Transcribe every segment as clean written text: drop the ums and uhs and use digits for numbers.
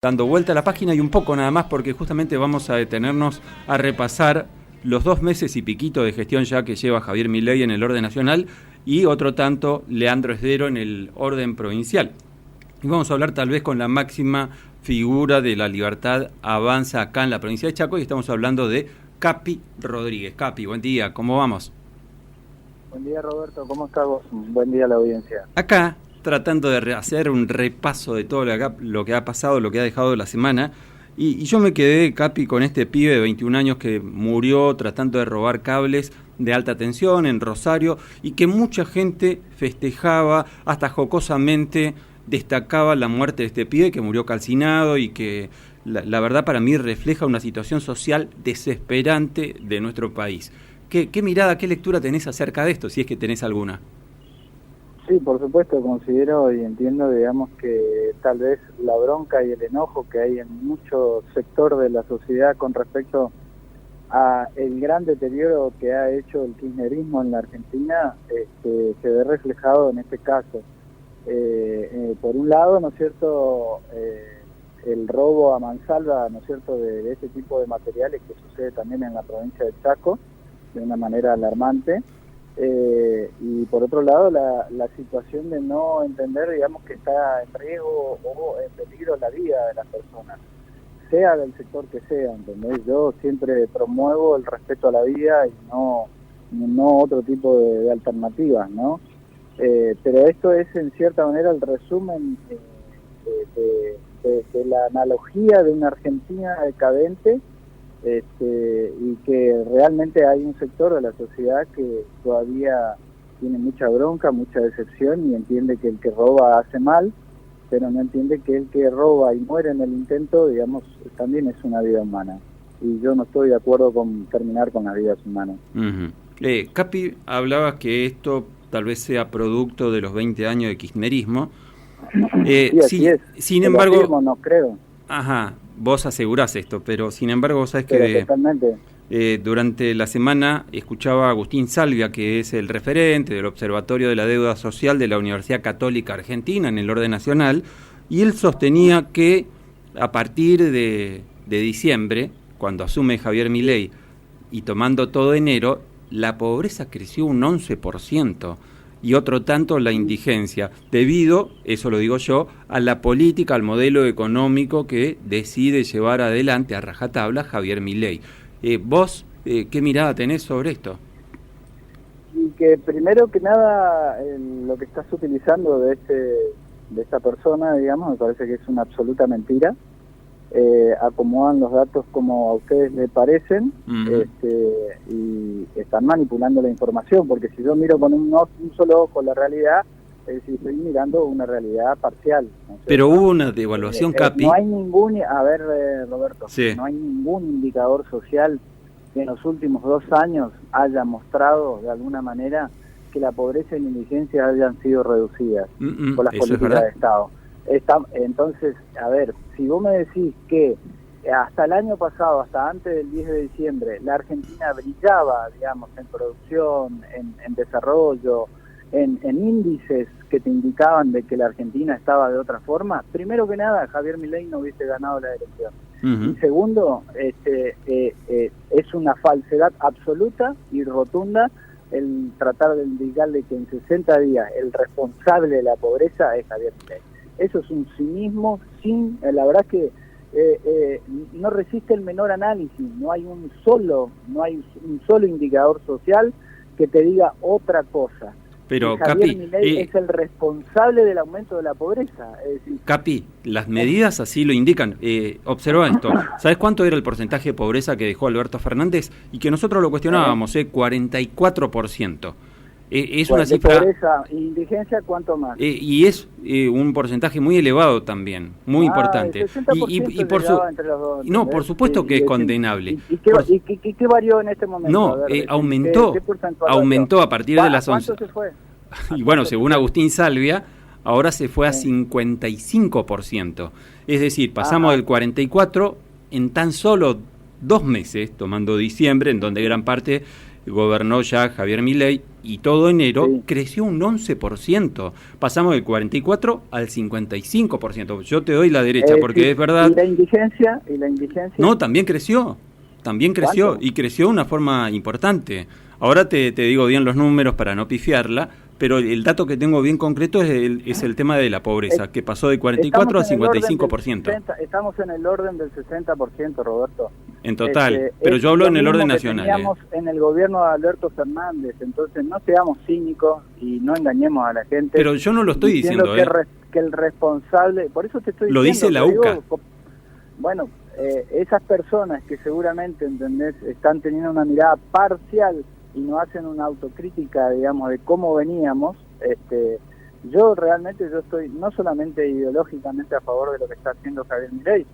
Dando vuelta a la página y un poco nada más, porque justamente vamos a detenernos a repasar los 2 meses y piquito de gestión ya que lleva Javier Milei en el orden nacional y otro tanto Leandro Esdero en el orden provincial. Y vamos a hablar tal vez con la máxima figura de la libertad avanza acá en la provincia de Chaco y estamos hablando de Capi Rodríguez. Capi, buen día, ¿cómo vamos? Buen día, Roberto, ¿cómo estás vos? Buen día a la audiencia. Acá, tratando de hacer un repaso de todo lo que ha pasado, lo que ha dejado la semana, y yo me quedé, Capi, con este pibe de 21 años que murió tratando de robar cables de alta tensión en Rosario y que mucha gente festejaba, hasta jocosamente destacaba la muerte de este pibe que murió calcinado y que la verdad para mí refleja una situación social desesperante de nuestro país. ¿Qué mirada, qué lectura tenés acerca de esto, si es que tenés alguna? Sí, por supuesto, considero y entiendo, digamos, que tal vez la bronca y el enojo que hay en mucho sector de la sociedad con respecto a el gran deterioro que ha hecho el kirchnerismo en la Argentina se ve reflejado en este caso. Por un lado, ¿no es cierto?, el robo a mansalva, ¿no es cierto?, de este tipo de materiales que sucede también en la provincia de Chaco de una manera alarmante. Y por otro lado la situación de no entender, digamos, que está en riesgo o en peligro la vida de las personas, sea del sector que sea, ¿entendés? Yo siempre promuevo el respeto a la vida y no otro tipo de alternativas, ¿no? Pero esto es en cierta manera el resumen de la analogía de una Argentina decadente, y que realmente hay un sector de la sociedad que todavía tiene mucha bronca, mucha decepción y entiende que el que roba hace mal, pero no entiende que el que roba y muere en el intento, digamos, también es una vida humana. Y yo no estoy de acuerdo con terminar con las vidas humanas. Uh-huh. Capi, hablabas que esto tal vez sea producto de los 20 años de kirchnerismo. Sí, así es. Sin embargo, afirmo, no creo. Ajá, vos asegurás esto, pero sin embargo vos sabés que durante la semana escuchaba a Agustín Salvia, que es el referente del Observatorio de la Deuda Social de la Universidad Católica Argentina en el orden nacional, y él sostenía que a partir de diciembre, cuando asume Javier Milei y tomando todo enero, la pobreza creció un 11%. Y otro tanto la indigencia, debido, eso lo digo yo, a la política, al modelo económico que decide llevar adelante a rajatabla Javier Milei. ¿Vos qué mirada tenés sobre esto? Y que primero que nada lo que estás utilizando de esta persona, digamos, me parece que es una absoluta mentira. Acomodan los datos como a ustedes les parecen. Uh-huh. Y están manipulando la información, porque si yo miro con un solo ojo la realidad, es decir, estoy mirando una realidad parcial, ¿no? Pero hubo una devaluación, Capi. No hay ningún, Roberto, sí. No hay ningún indicador social que en los últimos 2 años haya mostrado de alguna manera que la pobreza y la indigencia hayan sido reducidas por las políticas de Estado. Entonces, a ver, si vos me decís que hasta el año pasado, hasta antes del 10 de diciembre, la Argentina brillaba, digamos, en producción, en desarrollo, en índices que te indicaban de que la Argentina estaba de otra forma, primero que nada, Javier Milei no hubiese ganado la elección. Uh-huh. Y segundo, es una falsedad absoluta y rotunda el tratar de indicarle que en 60 días el responsable de la pobreza es Javier Milei. Eso es un cinismo la verdad que no resiste el menor análisis. No hay un solo indicador social que te diga otra cosa. Pero Javier Milei es el responsable del aumento de la pobreza. Es decir, Capi, las medidas así lo indican. Observa esto. ¿Sabes cuánto era el porcentaje de pobreza que dejó Alberto Fernández? Y que nosotros lo cuestionábamos, 44%. Es una cifra. Pobreza e indigencia, ¿cuánto más? Y es un porcentaje muy elevado también, muy importante. Y por entre los dos, no, por supuesto que es condenable. ¿Y qué varió en este momento? No, aumentó a partir de las 11. ¿Cuánto se fue? Y bueno, según Agustín Salvia, ahora se fue a 55%. Es decir, pasamos del 44% en tan solo 2 meses, tomando diciembre, en donde gran parte gobernó ya Javier Milei, y todo enero creció un 11%. Pasamos del 44 al 55%. Yo te doy la derecha, porque es verdad. ¿Y la indigencia? No, también creció. Y creció de una forma importante. Ahora te digo bien los números para no pifiarla, pero el dato que tengo bien concreto es el tema de la pobreza, que pasó de 44 a 55%. Estamos en el orden del 60%, Roberto. En total, pero yo hablo en el orden nacional. Teníamos en el gobierno de Alberto Fernández, entonces no seamos cínicos y no engañemos a la gente. Pero yo no lo estoy diciendo. Que el responsable, por eso te estoy diciendo. Lo dice la UCA. Bueno, esas personas que seguramente, ¿entendés?, están teniendo una mirada parcial y no hacen una autocrítica, digamos, de cómo veníamos, yo estoy no solamente ideológicamente a favor de lo que está haciendo Javier Milei,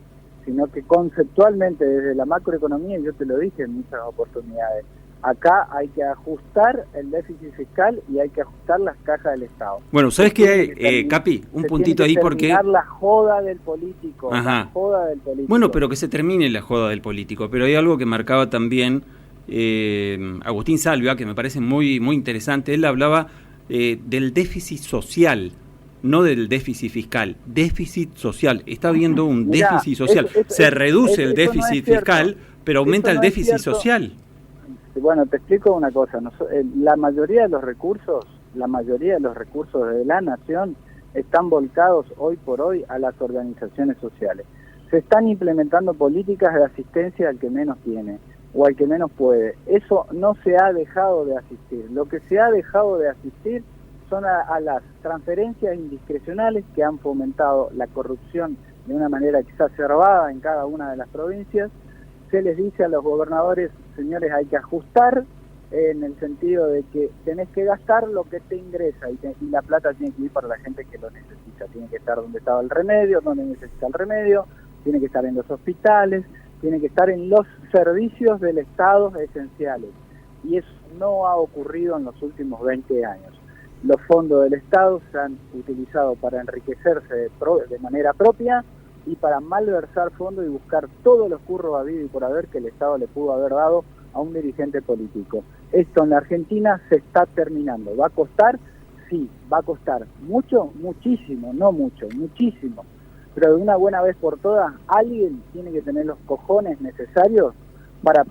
sino que conceptualmente desde la macroeconomía, yo te lo dije en muchas oportunidades, acá hay que ajustar el déficit fiscal y hay que ajustar las cajas del Estado. Bueno, ¿sabes qué, Capi? Un puntito ahí porque... la joda del político, la joda del político. Bueno, pero que se termine la joda del político, pero hay algo que marcaba también Agustín Salvia, que me parece muy, muy interesante. Él hablaba del déficit social, no del déficit fiscal, déficit social. Está habiendo un déficit social. Se reduce el déficit fiscal, pero aumenta el déficit social. Bueno, te explico una cosa. La mayoría de los recursos de la nación están volcados hoy por hoy a las organizaciones sociales. Se están implementando políticas de asistencia al que menos tiene o al que menos puede. Eso no se ha dejado de asistir. Lo que se ha dejado de asistir son a las transferencias indiscrecionales que han fomentado la corrupción de una manera exacerbada en cada una de las provincias. Se les dice a los gobernadores, señores, hay que ajustar, en el sentido de que tenés que gastar lo que te ingresa y la plata tiene que ir para la gente que lo necesita. Tiene que estar donde estaba el remedio, donde necesita el remedio, tiene que estar en los hospitales, tiene que estar en los servicios del Estado esenciales. Y eso no ha ocurrido en los últimos 20 años. Los fondos del Estado se han utilizado para enriquecerse de manera propia y para malversar fondos y buscar todos los curros habidos y por haber que el Estado le pudo haber dado a un dirigente político. Esto en la Argentina se está terminando. ¿Va a costar? Sí, va a costar. ¿Mucho? Muchísimo, no mucho, muchísimo. Pero de una buena vez por todas, alguien tiene que tener los cojones necesarios para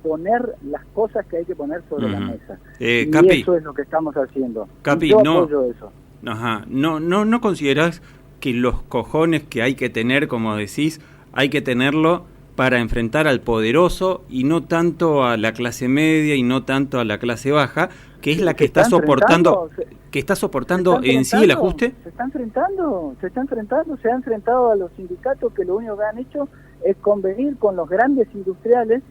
poner las cosas que hay que poner sobre la mesa. Y Capi, eso es lo que estamos haciendo. Capi, yo apoyo eso. ¿No considerás que los cojones que hay que tener, como decís, hay que tenerlo para enfrentar al poderoso y no tanto a la clase media y no tanto a la clase baja, que es la que está soportando en sí el ajuste? Se ha enfrentado a los sindicatos que lo único que han hecho es convenir con los grandes industriales.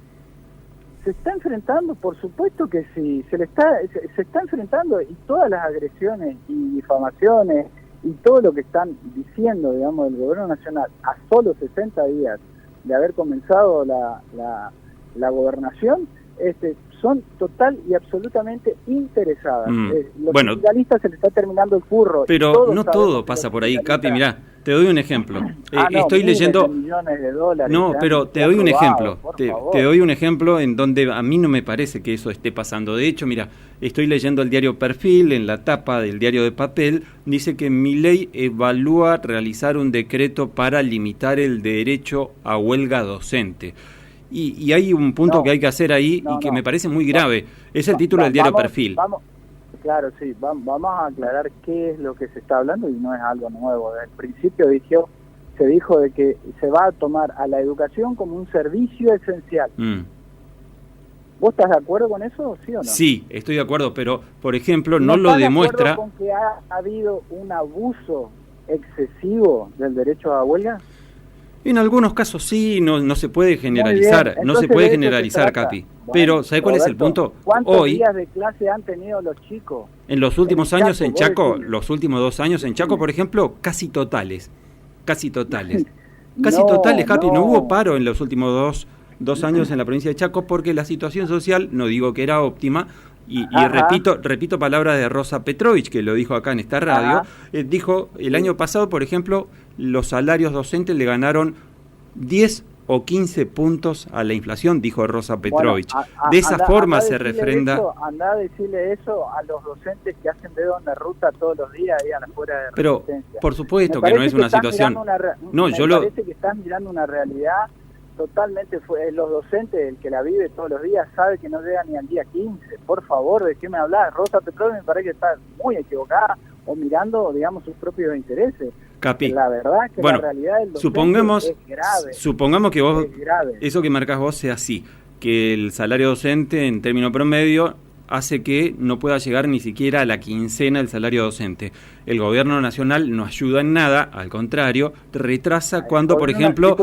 Se está enfrentando, por supuesto que sí, se está enfrentando, y todas las agresiones y difamaciones y todo lo que están diciendo, digamos, del gobierno nacional a solo 60 días de haber comenzado la gobernación, son total y absolutamente interesadas. Los sindicalistas se les está terminando el curro. Pero no todo pasa por ahí, Capi, mirá, te doy un ejemplo. Estoy leyendo millones de dólares. No, pero te doy un ejemplo. Te doy un ejemplo en donde a mí no me parece que eso esté pasando. De hecho, mira, estoy leyendo el diario Perfil, en la tapa del diario de papel, dice que Milei evalúa realizar un decreto para limitar el derecho a huelga docente. Y hay un punto que hay que hacer ahí y que me parece muy grave. Es el título del diario Perfil. Claro, sí, vamos a aclarar qué es lo que se está hablando y no es algo nuevo. Desde el principio se dijo de que se va a tomar a la educación como un servicio esencial. ¿Vos estás de acuerdo con eso, sí o no? Sí, estoy de acuerdo, pero, por ejemplo, no lo demuestra... ¿Estás de acuerdo con que ha habido un abuso excesivo del derecho a huelga? En algunos casos sí, no se puede generalizar, no se puede generalizar, Capi. Bueno, pero, ¿sabes cuál es el punto? ¿Cuántos días de clase han tenido los chicos? En los últimos años en Chaco, los últimos 2 años en Chaco, por ejemplo, casi totales. Casi totales, Capi. No hubo paro en los últimos dos años en la provincia de Chaco porque la situación social, no digo que era óptima, y repito palabras de Rosa Petrovich, que lo dijo acá en esta radio, dijo el año pasado, por ejemplo, los salarios docentes le ganaron 10 o 15 puntos a la inflación, dijo Rosa Petrovich. De esa forma se refrenda... Andá a decirle eso a los docentes que hacen dedo en la ruta todos los días ahí a la fuera de Pero, Resistencia. por supuesto que no es una situación... Parece que estás mirando una realidad totalmente... Los docentes, el que la vive todos los días, sabe que no llega ni al día 15. Por favor, ¿de qué me hablas? Rosa Petrovich me parece que está muy equivocada o mirando, digamos, sus propios intereses. Capi. La verdad que la realidad del docente es grave. Supongamos que vos, eso que marcás vos sea así, que el salario docente en término promedio hace que no pueda llegar ni siquiera a la quincena del salario docente. El gobierno nacional no ayuda en nada, al contrario, retrasa cuando, por ejemplo,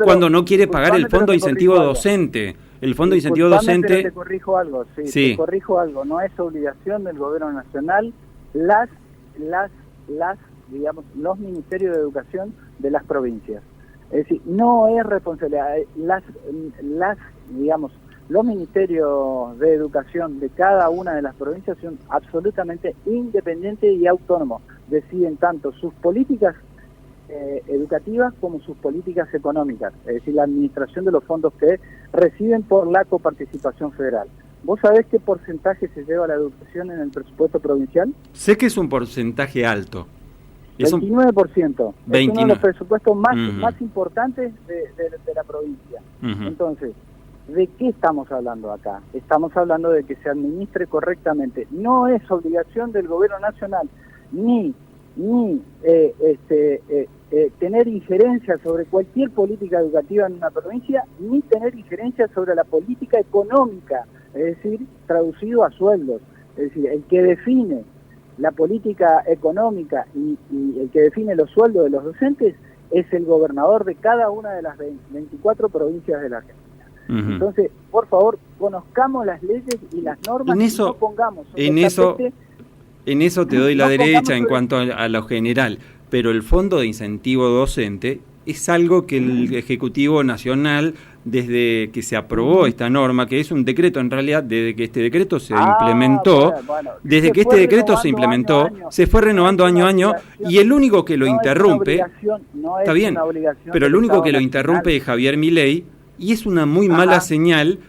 cuando no quiere pagar el fondo de incentivo docente. El fondo de incentivo docente... Pero te corrijo algo, te corrijo algo. No es obligación del gobierno nacional digamos, los ministerios de educación de las provincias. Es decir, no es responsabilidad, digamos, los ministerios de educación de cada una de las provincias son absolutamente independientes y autónomos. Deciden tanto sus políticas educativas como sus políticas económicas, es decir, la administración de los fondos que reciben por la coparticipación federal. ¿Vos sabés qué porcentaje se lleva a la educación en el presupuesto provincial? Sé que es un porcentaje alto. 29%. Es uno de los presupuestos más importantes de la provincia. Entonces, ¿de qué estamos hablando acá? Estamos hablando de que se administre correctamente. No es obligación del gobierno nacional ni tener injerencia sobre cualquier política educativa en una provincia, ni tener injerencia sobre la política económica, es decir, traducido a sueldos. Es decir, el que define la política económica y el que define los sueldos de los docentes es el gobernador de cada una de las 24 provincias de la Argentina. Entonces, por favor, conozcamos las leyes y las normas y no pongamos en eso te doy la derecha en cuanto a lo general, pero el fondo de incentivo docente es algo que el Ejecutivo Nacional, desde que se aprobó esta norma, que es un decreto en realidad, desde que este decreto se implementó, desde que este decreto se implementó, se fue renovando año a año, y el único que lo interrumpe, está bien, pero el único que lo interrumpe es Javier Milei, y es una muy mala señal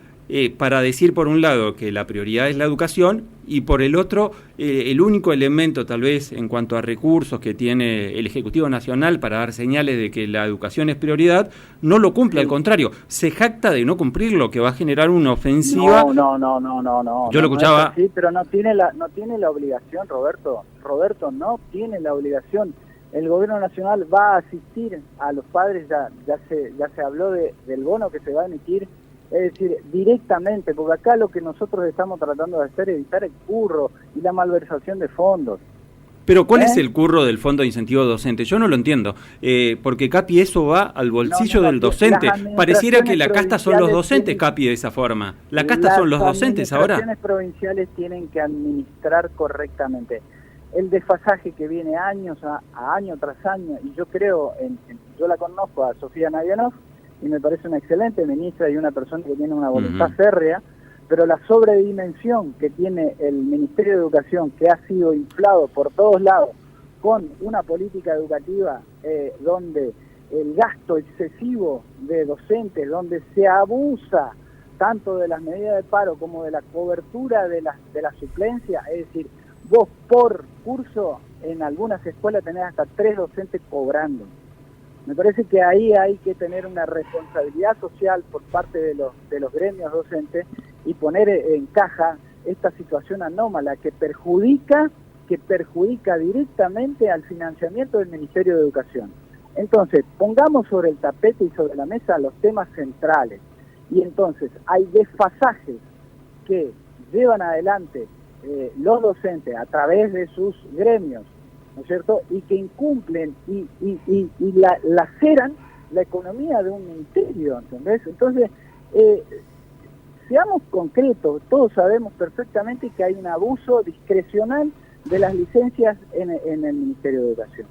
para decir por un lado que la prioridad es la educación y por el otro el único elemento tal vez en cuanto a recursos que tiene el Ejecutivo Nacional para dar señales de que la educación es prioridad no lo cumple, al contrario, se jacta de no cumplirlo, que va a generar una ofensiva. No. Yo lo escuchaba. Sí, pero no tiene la obligación, Roberto, no tiene la obligación. El gobierno nacional va a asistir a los padres, ya se habló del bono que se va a emitir. Es decir, directamente, porque acá lo que nosotros estamos tratando de hacer es evitar el curro y la malversación de fondos. Pero ¿cuál es el curro del Fondo de Incentivo Docente? Yo no lo entiendo, porque Capi, eso va al bolsillo del docente. Pareciera que la casta son los docentes, Capi, de esa forma. La casta son los docentes ahora. Las administraciones provinciales tienen que administrar correctamente. El desfasaje que viene año tras año, y yo creo, yo la conozco a Sofía Navianov, y me parece una excelente ministra y una persona que tiene una voluntad férrea, pero la sobredimensión que tiene el Ministerio de Educación, que ha sido inflado por todos lados con una política educativa donde el gasto excesivo de docentes, donde se abusa tanto de las medidas de paro como de la cobertura de la suplencia, es decir, vos por curso en algunas escuelas tenés hasta 3 docentes cobrando. Me parece que ahí hay que tener una responsabilidad social por parte de los gremios docentes y poner en caja esta situación anómala que perjudica directamente al financiamiento del Ministerio de Educación. Entonces, pongamos sobre el tapete y sobre la mesa los temas centrales. Y entonces hay desfasajes que llevan adelante los docentes a través de sus gremios, ¿no es cierto?, y que incumplen y laceran la economía de un ministerio, ¿entendés? Entonces, seamos concretos, todos sabemos perfectamente que hay un abuso discrecional de las licencias en el Ministerio de Educación.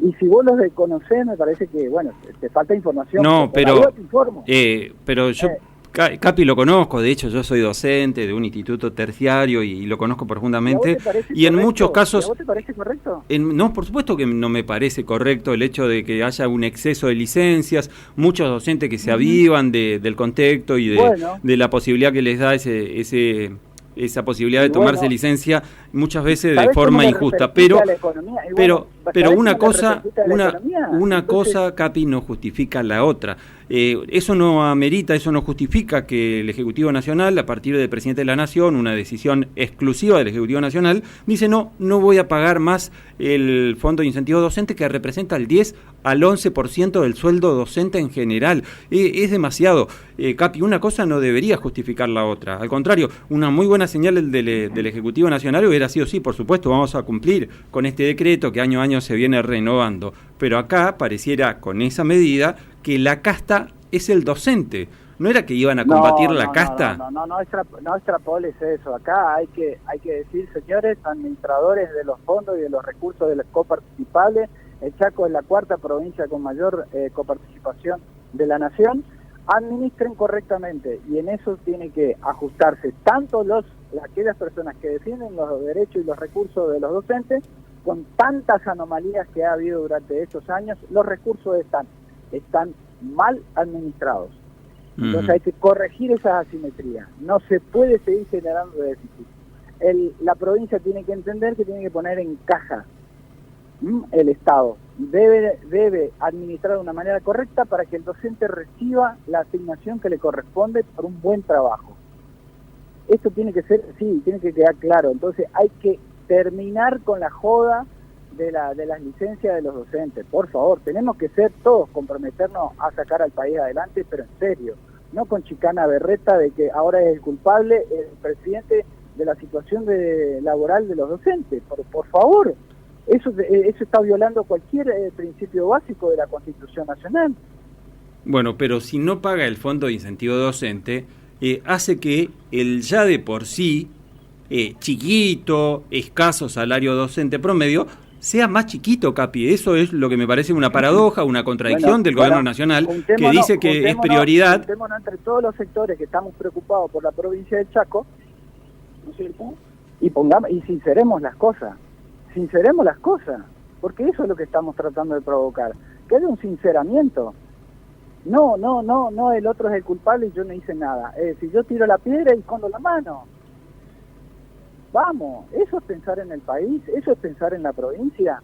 Y si vos los desconocés, me parece que, bueno, te falta información. No, pero yo, Capi lo conozco, de hecho yo soy docente de un instituto terciario y lo conozco profundamente. ¿Y en muchos casos... ¿A vos te parece correcto? No, por supuesto que no me parece correcto el hecho de que haya un exceso de licencias, muchos docentes que se avivan del contexto y de la posibilidad que les da esa posibilidad de tomarse licencia muchas veces de forma injusta, pero una cosa, Capi, no justifica la otra. Eso no amerita, eso no justifica que el Ejecutivo Nacional, a partir del Presidente de la Nación, una decisión exclusiva del Ejecutivo Nacional, dice no voy a pagar más el Fondo de Incentivo Docente, que representa el 10 al 11% del sueldo docente en general. Es demasiado. Capi, una cosa no debería justificar la otra. Al contrario, una muy buena señal del Ejecutivo Nacional hubiera sido, sí, por supuesto, vamos a cumplir con este decreto que año a año se viene renovando. Pero acá pareciera, con esa medida, que la casta es el docente. ¿No era que iban a combatir la casta? No extrapoles eso. Acá hay que decir, señores administradores de los fondos y de los recursos de los coparticipables, el Chaco es la cuarta provincia con mayor coparticipación de la nación, administren correctamente, y en eso tiene que ajustarse tanto aquellas personas que defienden los derechos y los recursos de los docentes. Con tantas anomalías que ha habido durante estos años, los recursos están mal administrados. Entonces hay que corregir esas asimetrías. No se puede seguir generando déficit. La provincia tiene que entender que tiene que poner en caja el Estado. Debe administrar de una manera correcta para que el docente reciba la asignación que le corresponde por un buen trabajo. Esto tiene que ser, sí, tiene que quedar claro. Entonces hay que terminar con la joda de las licencias de los docentes. Por favor, tenemos que ser todos, comprometernos a sacar al país adelante, pero en serio, no con chicana berreta de que ahora es el culpable el presidente de la situación laboral de los docentes. Por favor, eso está violando cualquier principio básico de la Constitución Nacional. Bueno, pero si no paga el Fondo de Incentivo Docente, hace que el ya de por sí chiquito, escaso salario docente promedio sea más chiquito, Capi. Eso es lo que me parece una paradoja, una contradicción del gobierno nacional, que dice que es prioridad. Juntémonos entre todos los sectores que estamos preocupados por la provincia del Chaco, ¿no es cierto? Y sinceremos las cosas, porque eso es lo que estamos tratando de provocar, que haya un sinceramiento. No, el otro es el culpable y yo no hice nada. Si yo tiro la piedra y escondo la mano. Vamos, eso es pensar en el país, eso es pensar en la provincia.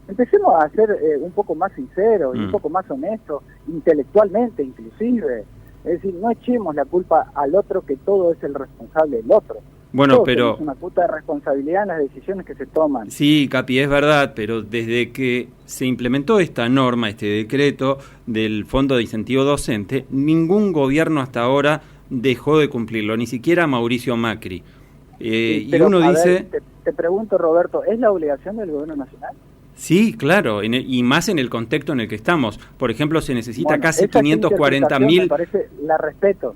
Empecemos a ser un poco más sinceros y un poco más honestos, intelectualmente inclusive. Es decir, no echemos la culpa al otro, que todo es el responsable del otro. Bueno, todos pero tenemos una puta de responsabilidad en las decisiones que se toman. Sí, Capi, es verdad, pero desde que se implementó esta norma, este decreto del Fondo de Incentivo Docente, ningún gobierno hasta ahora dejó de cumplirlo, ni siquiera Mauricio Macri. Y uno dice... Te pregunto, Roberto, ¿es la obligación del gobierno nacional? Sí, claro, y más en el contexto en el que estamos. Por ejemplo, se necesita casi 540.000... La respeto.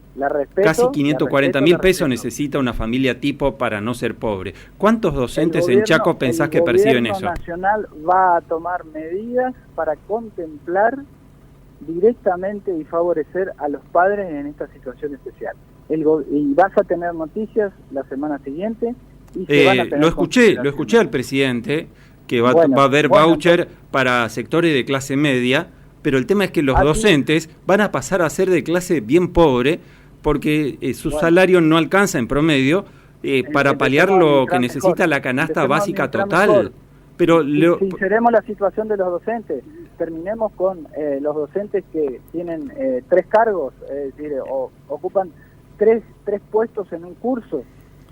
Casi 540.000 pesos necesita una familia tipo para no ser pobre. ¿Cuántos docentes en Chaco pensás que perciben eso? El gobierno nacional va a tomar medidas para contemplar directamente y favorecer a los padres en esta situación especial. Y vas a tener noticias la semana siguiente. Y se van a tener lo escuché al presidente, que va a haber voucher para sectores de clase media, pero el tema es que los docentes van a pasar a ser de clase bien pobre, porque su salario no alcanza en promedio para paliar lo que necesita la canasta básica total. Pero sinceremos la situación de los docentes, terminemos con los docentes que tienen 3 cargos, es decir, ocupan tres puestos en un curso.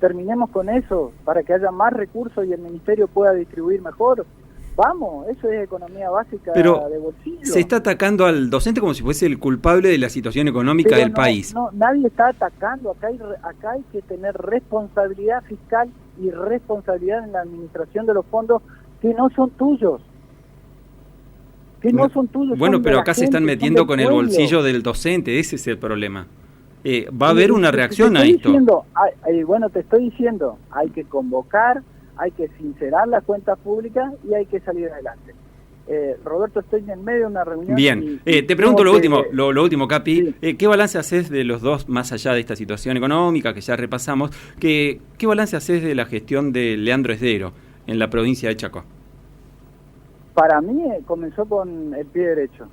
Terminemos con eso para que haya más recursos y el ministerio pueda distribuir mejor. Vamos, eso es economía básica de bolsillo. Se está atacando al docente como si fuese el culpable de la situación económica del país. No, nadie está atacando. Acá hay que tener responsabilidad fiscal y responsabilidad en la administración de los fondos que no son tuyos. Bueno, pero acá se están metiendo con el bolsillo del docente, ese es el problema. Va a haber una reacción a esto. Te estoy diciendo, hay que convocar, hay que sincerar las cuentas públicas y hay que salir adelante. Roberto, estoy en medio de una reunión. Bien, te pregunto lo último, Capi. Sí. ¿Qué balance haces de los dos, más allá de esta situación económica que ya repasamos? ¿Qué balance haces de la gestión de Leandro Esdero en la provincia de Chaco? Para mí comenzó con el pie derecho.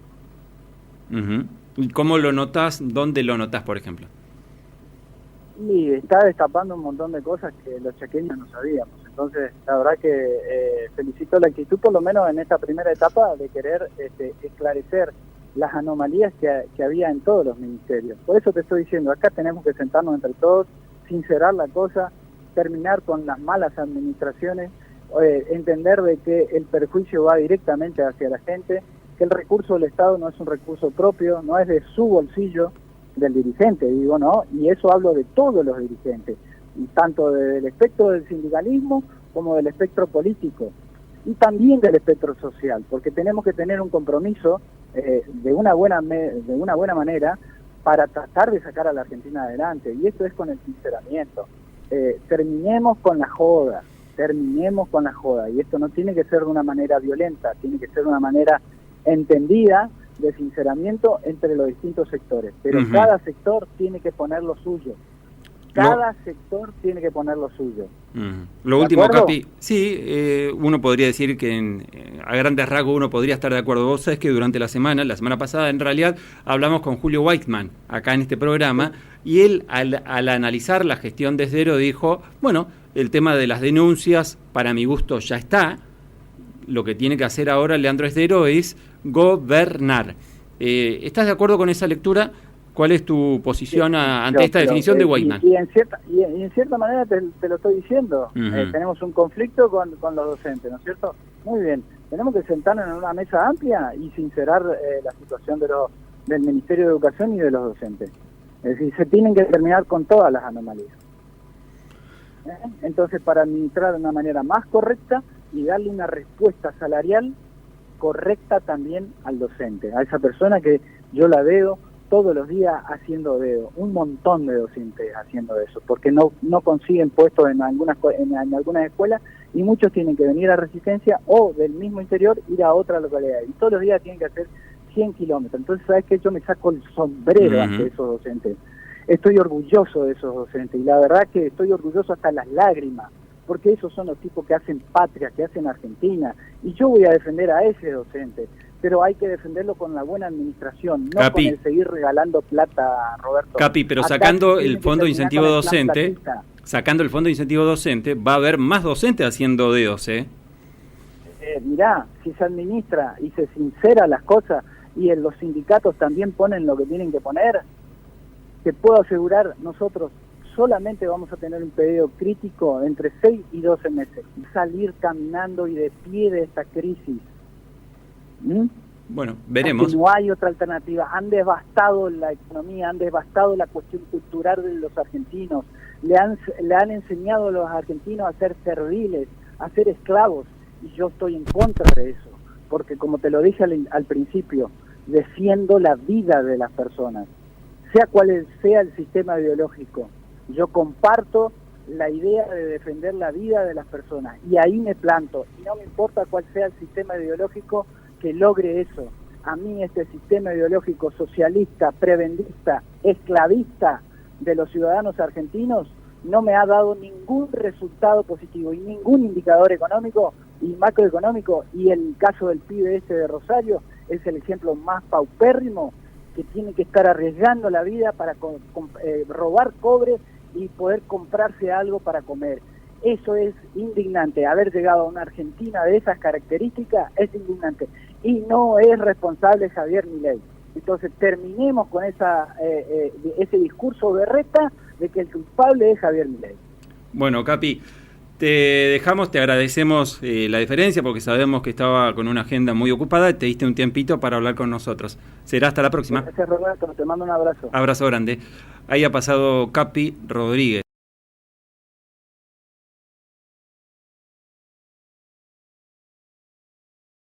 ¿Y cómo lo notás? ¿Dónde lo notás, por ejemplo? Y está destapando un montón de cosas que los chaqueños no sabíamos. Entonces, la verdad que felicito la actitud, por lo menos en esta primera etapa, de querer esclarecer las anomalías que había en todos los ministerios. Por eso te estoy diciendo, acá tenemos que sentarnos entre todos, sincerar la cosa, terminar con las malas administraciones, entender de que el perjuicio va directamente hacia la gente, que el recurso del Estado no es un recurso propio, no es de su bolsillo, del dirigente, digo, ¿no? Y eso hablo de todos los dirigentes, tanto del espectro del sindicalismo como del espectro político, y también del espectro social, porque tenemos que tener un compromiso de una buena manera para tratar de sacar a la Argentina adelante, y esto es con el sinceramiento. Terminemos con la joda, y esto no tiene que ser de una manera violenta, tiene que ser de una manera entendida, de sinceramiento entre los distintos sectores, pero cada sector tiene que poner lo suyo. Sector tiene que poner lo suyo. Lo último, Capi, sí, uno podría decir que a grandes rasgos uno podría estar de acuerdo. Vos sabés que durante la semana pasada en realidad hablamos con Julio Weissman acá en este programa, y él al analizar la gestión de Esdero dijo, bueno, el tema de las denuncias para mi gusto ya está, lo que tiene que hacer ahora Leandro Esdero es gobernar. ¿Estás de acuerdo con esa lectura? ¿Cuál es tu posición ante esta definición de Weissman? Y en cierta manera te lo estoy diciendo. Tenemos un conflicto con los docentes, ¿no es cierto? Muy bien. Tenemos que sentarnos en una mesa amplia y sincerar la situación del Ministerio de Educación y de los docentes. Es decir, se tienen que terminar con todas las anomalías. Entonces, para administrar de una manera más correcta y darle una respuesta salarial correcta también al docente, a esa persona que yo la veo todos los días haciendo dedo, un montón de docentes haciendo eso, porque no consiguen puestos en algunas escuelas, y muchos tienen que venir a Resistencia o del mismo interior ir a otra localidad, y todos los días tienen que hacer 100 kilómetros. Entonces, ¿sabes qué? Yo me saco el sombrero ante esos docentes. Estoy orgulloso de esos docentes, y la verdad que estoy orgulloso hasta las lágrimas, porque esos son los tipos que hacen patria, que hacen Argentina, y yo voy a defender a ese docente, pero hay que defenderlo con la buena administración, no Capi, con el seguir regalando plata, Roberto. Capi, pero sacando el fondo de incentivo docente, va a haber más docentes haciendo dedos, Mirá, si se administra y se sincera las cosas, y en los sindicatos también ponen lo que tienen que poner, te puedo asegurar, nosotros solamente vamos a tener un periodo crítico entre 6 y 12 meses, y salir caminando y de pie de esta crisis. Bueno, veremos. Porque no hay otra alternativa. Han devastado la economía, han devastado la cuestión cultural de los argentinos, le han enseñado a los argentinos a ser serviles, a ser esclavos, y yo estoy en contra de eso, porque como te lo dije al principio, defiendo la vida de las personas, sea cual sea el sistema ideológico. Yo comparto la idea de defender la vida de las personas, y ahí me planto, y no me importa cuál sea el sistema ideológico que logre eso. A mí este sistema ideológico socialista, prebendista, esclavista de los ciudadanos argentinos no me ha dado ningún resultado positivo y ningún indicador económico y macroeconómico, y el caso del pibe de Rosario es el ejemplo más paupérrimo, que tiene que estar arriesgando la vida para robar cobre y poder comprarse algo para comer. Eso es indignante. Haber llegado a una Argentina de esas características es indignante, y no es responsable Javier Milei. Entonces terminemos con ese discurso berreta de que el culpable es Javier Milei. Bueno, Capi, te dejamos, te agradecemos la diferencia, porque sabemos que estaba con una agenda muy ocupada, te diste un tiempito para hablar con nosotros. Será hasta la próxima. Gracias, Roberto, te mando un abrazo. Abrazo grande. Ahí ha pasado Capi Rodríguez.